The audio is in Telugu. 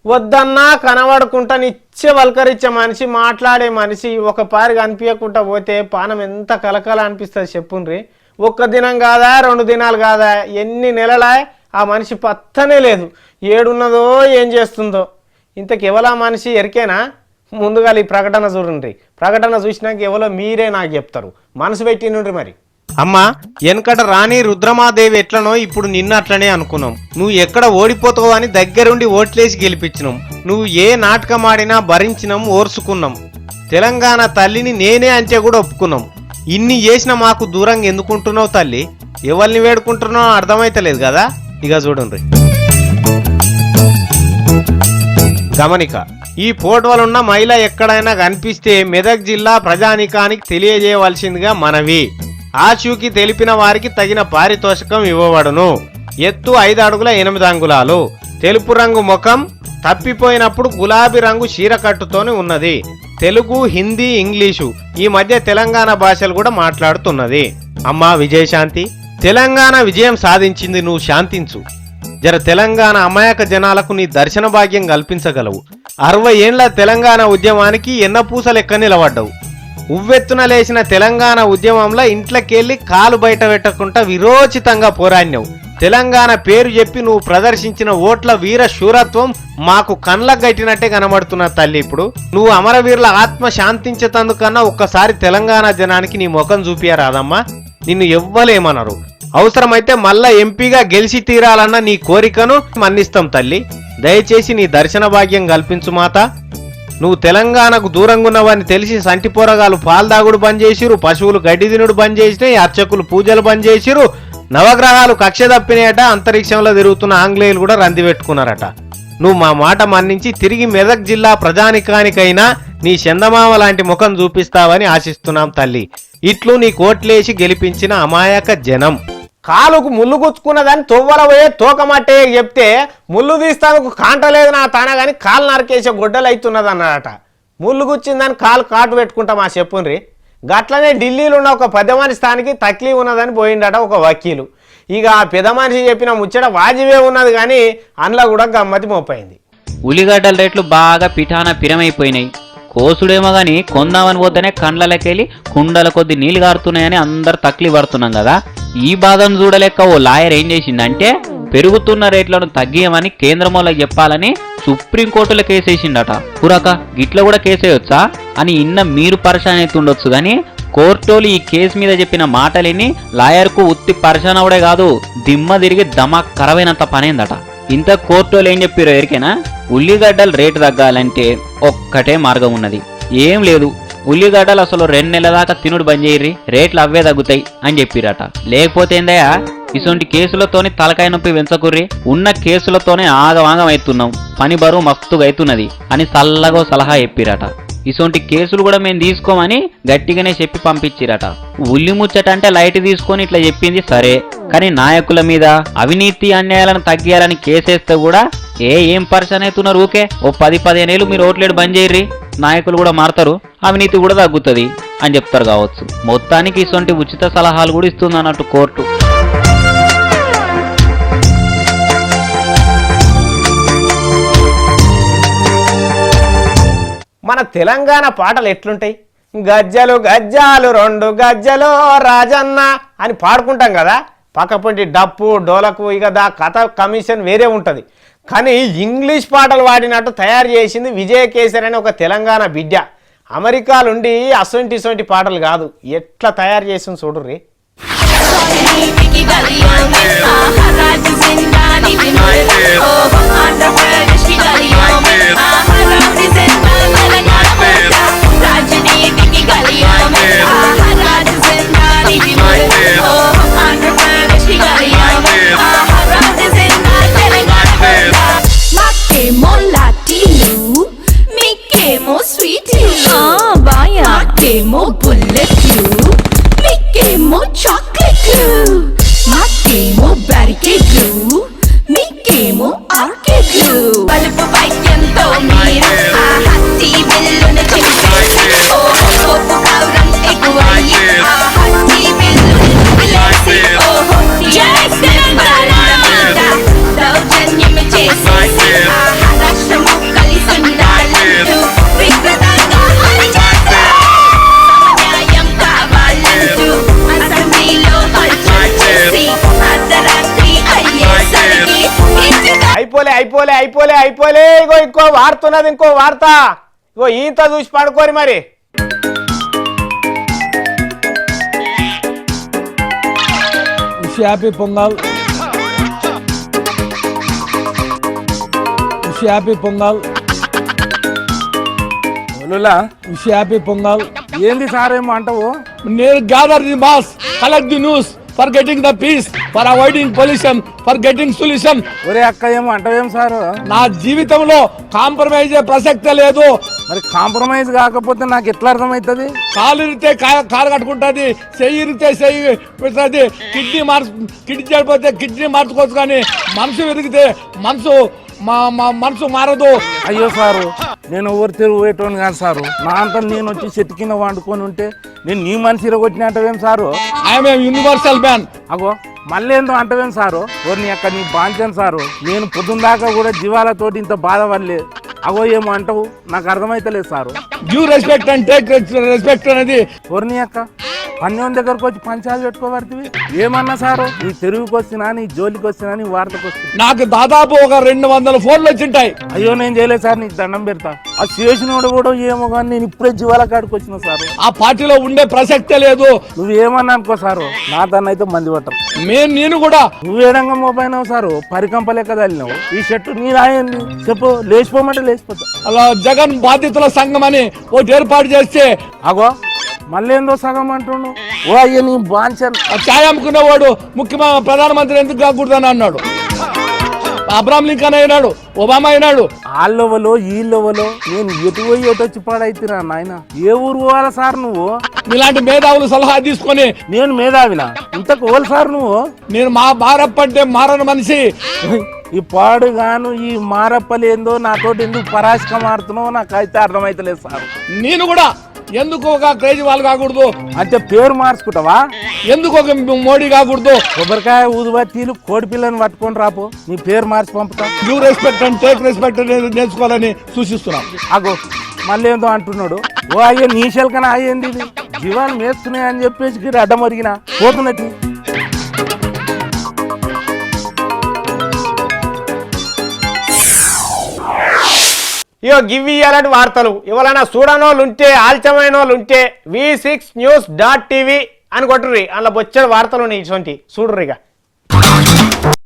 వద్దన్నా కనబడుకుంటా నిత్య వల్కరించే మనిషి, మాట్లాడే మనిషి ఒక పారి కనిపించకుండా పోతే పానం ఎంత కలకల అనిపిస్తుంది చెప్పుండ్రి. ఒక్క దినం కాదా 2 దినాలు కాదా ఎన్ని నెలలా ఆ మనిషి పత్తనే లేదు. ఏడున్నదో ఏం చేస్తుందో. ఇంతకెవలా మనిషి ఎరికేనా? ముందుగా ఈ ప్రకటన చూడండి. ప్రకటన చూసినాక ఎవరో మీరే నాకు చెప్తారు. మనసు పెట్టినుండ్రి మరి. అమ్మా వెనకట రాణి రుద్రమాదేవి ఎట్లనో ఇప్పుడు నిన్న అట్లనే అనుకున్నాం. నువ్వు ఎక్కడ ఓడిపోతావు అని దగ్గరుండి ఓట్లేసి గెలిపించినాం. నువ్వు ఏ నాటకం ఆడినా భరించినాం, ఓర్చుకున్నాం. తెలంగాణ తల్లిని నేనే అంతే కూడా ఒప్పుకున్నాం. ఇన్ని చేసిన మాకు దూరంగా ఎందుకుంటున్నావు తల్లి? ఎవరిని వేడుకుంటున్నావు అర్థమైతలేదు కదా. ఇక చూడండి గమనిక. ఈ ఫోటోలున్న మహిళ ఎక్కడైనా కనిపిస్తే మెదక్ జిల్లా ప్రజానికానికి తెలియజేయవలసిందిగా మనవి. ఆచూకీ తెలిపిన వారికి తగిన పారితోషికం ఇవ్వబడును. ఎత్తు 5 అడుగుల 8 అంగుళాలు, తెలుపు రంగు ముఖం, తప్పిపోయినప్పుడు గులాబీ రంగు చీరకట్టుతోనే ఉన్నది. తెలుగు, హిందీ, ఇంగ్లీషు ఈ మధ్య తెలంగాణ భాషలు కూడా మాట్లాడుతున్నది. అమ్మా విజయశాంతి, తెలంగాణ విజయం సాధించింది, నువ్వు శాంతించు. జర తెలంగాణ అమాయక జనాలకు నీ దర్శన భాగ్యం కల్పించగలవు. 60 ఏండ్ల తెలంగాణ ఉద్యమానికి ఎన్నపూస లెక్క నిలబడ్డావు. ఉవ్వెత్తున లేచిన తెలంగాణ ఉద్యమంలో ఇంట్లోకెళ్ళి కాలు బయట పెట్టకుండా విరోచితంగా పోరాడినావు. తెలంగాణ పేరు చెప్పి నువ్వు ప్రదర్శించిన ఓట్ల వీర శూరత్వం మాకు కండ్లకు గట్టినట్టే కనబడుతున్న తల్లి. ఇప్పుడు నువ్వు అమరవీరుల ఆత్మ శాంతించేతందుకన్నా ఒక్కసారి తెలంగాణ జనానికి నీ ముఖం చూపియరాదమ్మా. నిన్ను ఎవ్వలేమనరు. అవసరమైతే మళ్ళా ఎంపీగా గెలిచి తీరాలన్న నీ కోరికను మన్నిస్తాం తల్లి. దయచేసి నీ దర్శన భాగ్యం కల్పించు మాత. నువ్వు తెలంగాణకు దూరంగా ఉన్నవని తెలిసి సంటి పోరగాలు పాల్దాగుడు బంద్ చేసిరు, పశువులు గడ్డి తినుడు బంద్ చేసినాయి, అర్చకులు పూజలు బంద్ చేసిరు, నవగ్రహాలు కక్ష తప్పినాయట, అంతరిక్షంలో తిరుగుతున్న ఆంగ్లేయులు కూడా రంది పెట్టుకున్నారట. నువ్వు మా మాట మన్నించి తిరిగి మెదక్ జిల్లా ప్రజానికానికైనా నీ చందమామ లాంటి ముఖం చూపిస్తావని ఆశిస్తున్నాం తల్లి. ఇట్లు నీ కోట్లేసి గెలిపించిన అమాయక జనం. కాలుకు ముళ్ళు గుచ్చుకున్నదని తొవ్వల పోయే తోకమట్టే చెప్తే ముళ్ళు తీస్తానికి కాంటలేదు నా తాన కానీ కాలు నరికేసే గొడ్డలు అవుతున్నది అన్నాడట. ముళ్ళు గుచ్చిందని కాలు కాటు పెట్టుకుంటాం ఆ చెప్పుండ్రి. గట్లనే ఢిల్లీలో ఉన్న ఒక పెద్ద మనిషి స్థానికి తక్లీఫ్ ఉన్నదని పోయిండట ఒక వకీలు. ఇక ఆ పెద్ద మనిషి చెప్పిన ముచ్చట వాజివే ఉన్నది కానీ అందులో కూడా గమ్మతి మోపైంది. ఉల్లిగడ్డల రేట్లు బాగా పిరమైపోయినాయి. కోసుడేమో గాని కొందామని పోతేనే కండ్లకెళ్ళి కుండల కొద్ది నీళ్లు గారుతున్నాయని అందరు తక్లీ పడుతున్నాం కదా. ఈ బాధను చూడలేక ఓ లాయర్ ఏం చేసిందంటే పెరుగుతున్న రేట్లను తగ్గియమని కేంద్రం వాళ్ళకి చెప్పాలని సుప్రీంకోర్టులో కేసేసిండట. పురాక గిట్ల కూడా కేసేయొచ్చా అని ఇన్న మీరు పరిశాన్ అవుతుండొచ్చు కానీ కోర్టోలు ఈ కేసు మీద చెప్పిన మాటలిని లాయర్కు ఉత్తి పరిశాన్ అవడే కాదు దిమ్మ తిరిగి దమాక్ కరవైనంత పనైందట. ఇంత కోర్టోలు ఏం చెప్పారో ఎరికేనా? ఉల్లిగడ్డలు రేటు తగ్గాలంటే ఒక్కటే మార్గం ఉన్నది, ఏం లేదు. ఉల్లిగడ్డలు అసలు 2 నెలల దాకా తినుడు బంద్ చేయర్రి, రేట్లు అవే తగ్గుతాయి అని చెప్పిరట. లేకపోతే ఏందయ్యా ఇసొంటి కేసులతోని తలకాయ నొప్పి పెంచకుర్రి, ఉన్న కేసులతోనే ఆగవాగం అవుతున్నాం, పని బరువు మస్తుగా అవుతున్నది అని చల్లగో సలహా చెప్పిరట. ఇసొంటి కేసులు కూడా మేము తీసుకోమని గట్టిగానే చెప్పి పంపించిరట. ఉల్లి ముచ్చట అంటే లైట్ తీసుకొని ఇట్లా చెప్పింది సరే, కానీ నాయకుల మీద అవినీతి అన్యాయాలను తగ్గియాలని కేసేస్తే కూడా ఏం పరిశాన్ అవుతున్నారు ఊకే. ఓ 10-15 ఏళ్ళు మీరు ఓట్లేడు బంద్ చేయర్రి, నాయకులు కూడా మారుతారు, అవినీతి కూడా తగ్గుతుంది అని చెప్తారు కావచ్చు. మొత్తానికి ఇసొంటి ఉచిత సలహాలు కూడా ఇస్తుంది అన్నట్టు కోర్టు. మన తెలంగాణ పాటలు ఎట్లుంటాయి? గజ్జలు గజ్జాలు 2 గజ్జలో రాజన్న అని పాడుకుంటాం కదా. పక్కపొంటి డప్పు డోలకు ఇక దా కథ కమిషన్ వేరే ఉంటుంది. కానీ ఇంగ్లీష్ పాటలు వాడినట్టు తయారు చేసింది విజయకేసరి అనే ఒక తెలంగాణ బిడ్డ. అమెరికాలుండి అసొంటి పాటలు కాదు, ఎట్లా తయారు చేసింది చూడుర్రి. Makeemo bullet glue, Makeemo chocolate glue, Makeemo barricade glue, Makeemo arcade glue. Balbu vaikyanto meeru aa hatti billunu chilpesi, oh sopu kauram eguvayi aa hatti billunu chilpesi, oh jai Telangana daujanyam chesi aa rashtramu అయిపోలే ఇగో ఇంకో వార్తున్నది ఇంకో వార్త ఇగో ఈంత చూసి పడుకోరి మరి happy Pongal happy Pongal happy Pongal ఏంది సార్ ఏమో అంటావు? నేను gather the mass collect the news for getting the peace for avoiding pollution for getting solution. ఒరే అక్క ఏమో అంటావేం సారు? నా జీవితంలో కాంప్రమైజ్ ప్రసక్తే లేదు. మరి కాంప్రమైజ్ కాకపోతే నాకు ఎట్లా అర్థమవుతుంది? కాలు ఇరితే కాలు కట్టుకుంటుంది, చెయ్యి ఇరితే చెయ్యి పెడుతుంది, కిడ్నీ చెడిపోతే కిడ్నీ మార్చుకోవచ్చు, కానీ మనసు విరిగితే మనసు మారదు. అయ్యో సారు, నేను ఎవరు తిరుగు పోయేటోని కాదు సారు. నా అంతా నేను వచ్చి చెట్టు కింద వండుకొని ఉంటే నేను నీ మనిషి ఇరగొచ్చిన అంటవేం సారు? I'm universal man. అగో మళ్ళీ ఏందో అంటవేం సారు? నీ అక్క నీ బాంచాను సారు. నేను పొద్దున్న దాకా కూడా జీవాలతోటి ఇంత బాధపడలే. అగో ఏమో అంటావు, నాకు అర్థమైతలేదు sir. Due respect and take respect అనేది. నీ అక్క పన్నెం దగ్గరకు వచ్చి పంచాలు పెట్టుకోబడుతుంది ఏమన్నా సారు? నీ తెరుగుకి వచ్చినా, నీ జోలికి వచ్చినా, నీ వార్తకు వస్తుంది. నాకు దాదాపు ఒక 200 ఫోన్లు వచ్చింటాయి. అయ్యో నేను చేయలేదు సార్, నీకు దండం పెడతా. ఆ చేసినోడు కూడా ఏమో కానీ నేను ఇప్పుడే జీవాల కాడికి వచ్చిన సారు. ఆ పార్టీలో ఉండే ప్రసక్తే లేదు. నువ్వు ఏమన్నా అనుకో సారు, నా దాన్ని అయితే మంది పట్టరు. నేను కూడా నువ్వేడంగా మోపోయినావు సారు, పరికంప లెక్క తల్లినావు. ఈ షర్టు నీ రాయండి చెప్పు, లేచిపోమంటే లేచిపోతా. అలా జగన్ బాధితుల సంఘం అని ఒకటి ఏర్పాటు చేస్తే అగో మళ్ళీ ఏందో సగం అంటుండు. ఓ అయ్యో నీ బాంచన్. ఛాయ్ అమ్ముకునేవాడు ప్రధానమంత్రి ఎందుకు కాకూడదని అన్నాడు. అబ్రాహం లింకన్ అయినాడు, ఒబామా అయినాడు. వాళ్ళవలో వీళ్ళవలో నేను ఎటు పోయి ఎటొచ్చి పాడైతున్నా నాయన. ఏ ఊరు పోవాలా సార్ నువ్వు? ఇలాంటి మేధావులు సలహా తీసుకొని. నేను మేధావినా? ఇంతకు ఓలు సార్ నువ్వు? నేను మా మారప్ప అంటే మారని మనిషి. ఈ పాడుగాను ఈ మారప్పలేందో నాతోటి ఎందుకు పరాశకం ఆడుతున్నావు నాకైతే అర్థమైతలేదు సార్. నేను కూడా ఎందుకు ఒక క్రేజీ వాళ్ళు కాకూడదు అంటే పేరు మార్చుకుంటావా? ఎందుకు ఒక మోడీ కాకూడదు? కొబ్బరికాయ ఊదుబత్తీలు కోడి పిల్లని పట్టుకొని రాపో, నీ పేరు మార్చి పంపుతా. Due respect and take respect నేర్చుకోవాలని సూచిస్తున్నాం. అగో మళ్ళీ ఏందో అంటున్నాడు. ఓ అయ్యో నీ శల్కన అయ్యింది ఇది జీవాలు మేస్తున్నాయి అని చెప్పేసి అడ్డం ఒరిగిన పోతున్నది. ఇగో గివ్ ఇయ్యాలంటే వార్తలు ఎవరైనా చూడనోళ్ళు ఉంటే ఆల్చమైన వాళ్ళు ఉంటే v6news.tv అని కొట్టుర్రి. అందులో బొచ్చడి వార్తలు ఉన్నాయి ఇటువంటి చూడుర్రిగా.